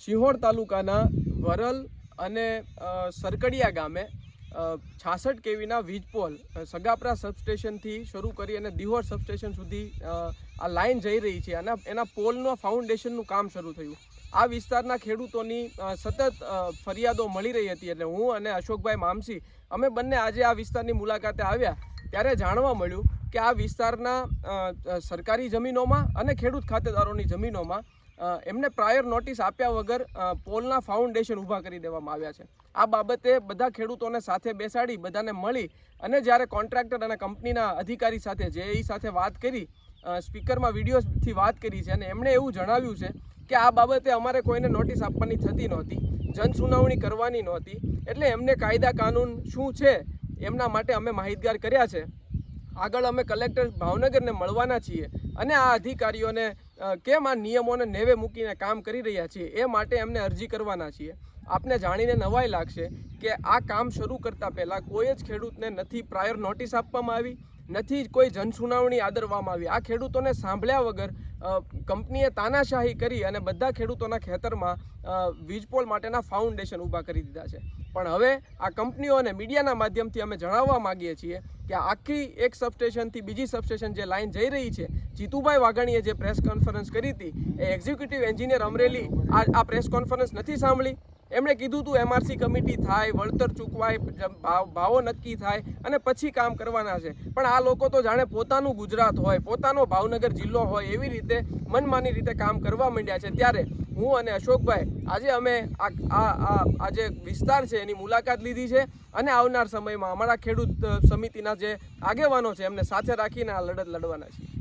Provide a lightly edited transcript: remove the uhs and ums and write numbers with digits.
સિહોર તાલુકાના વરલ અને સરકડિયા ગામે 66 kVના વીજ પોલ સગાપરા સબસ્ટેશનથી શરૂ કરી અને દિહોર સબસ્ટેશન સુધી આ લાઇન જઈ રહી છે અને એના પોલનો ફાઉન્ડેશનનું કામ શરૂ થયું. આ વિસ્તારના ખેડૂતોની સતત ફરિયાદો મળી રહી હતી એટલે હું અને અશોકભાઈ મામસી અમે બંને આજે આ વિસ્તારની મુલાકાતે આવ્યા ત્યારે જાણવા મળ્યું કે આ વિસ્તારના સરકારી જમીનોમાં અને ખેડૂત ખાતેદારોની જમીનોમાં એમને પ્રાયર નોટિસ આપ્યા વગર પોલના ફાઉન્ડેશન ઊભા કરી દેવામાં આવ્યા છે. આ બાબતે બધા ખેડૂતોને સાથે બેસાડી બધાને મળી અને જ્યારે કોન્ટ્રાક્ટર અને કંપનીના અધિકારી સાથે જેઈ સાથે વાત કરી, સ્પીકરમાં વિડીયોથી વાત કરી છે અને એમણે એવું જણાવ્યું છે કે આ બાબતે અમારે કોઈને નોટિસ આપવાની થતી નહોતી, જનસુનાવણી કરવાની નહોતી, એટલે એમને કાયદા કાનૂન શું છે એમના માટે અમે માહિતગાર કર્યા છે. આગળ અમે કલેક્ટર ભાવનગરને મળવાના છીએ અને આ અધિકારીઓને કેમ આ નિયમોને નેવે મૂકીને કામ કરી રહ્યા છીએ એ માટે એમને અરજી કરવાના છીએ. આપને જાણીને નવાઈ લાગશે કે આ કામ શરૂ કરતાં પહેલાં કોઈ જ ખેડૂતને નથી પ્રાયર નોટિસ આપવામાં આવી, નથી કોઈ જનસુનાવણી આદરવામાં આવી. આ ખેડૂતોને સાંભળ્યા વગર કંપનીએ તાનાશાહી કરી અને બધા ખેડૂતોના ખેતરમાં વીજપોલ માટેના ફાઉન્ડેશન ઊભા કરી દીધા છે. પણ હવે આ કંપનીઓ અને મીડિયાના માધ્યમથી અમે જણાવવા માગીએ છીએ કે આખી એક સબસ્ટેશનથી બીજી સબસ્ટેશન જે લાઇન જઈ રહી છે, જીતુભાઈ વાઘાણીએ જે પ્રેસ કોન્ફરન્સ કરી હતી એ એક્ઝિક્યુટિવ એન્જિનિયર અમરેલી આ પ્રેસ કોન્ફરન્સ નથી સાંભળી. એમણે કીધું હતું MRC કમિટી થાય, વળતર ચૂકવાય, ભાવો નક્કી થાય અને પછી કામ કરવાના છે. પણ આ લોકો તો જાણે પોતાનું ગુજરાત હોય, પોતાનો ભાવનગર જિલ્લો હોય એવી રીતે મનમાની રીતે કામ કરવા માંડ્યા છે. ત્યારે હું અને અશોકભાઈ આજે અમે આ જે વિસ્તાર છે એની મુલાકાત લીધી છે અને આવનાર સમયમાં અમારા ખેડૂત સમિતિના જે આગેવાનો છે એમને સાથે રાખીને આ લડત લડવાના છીએ.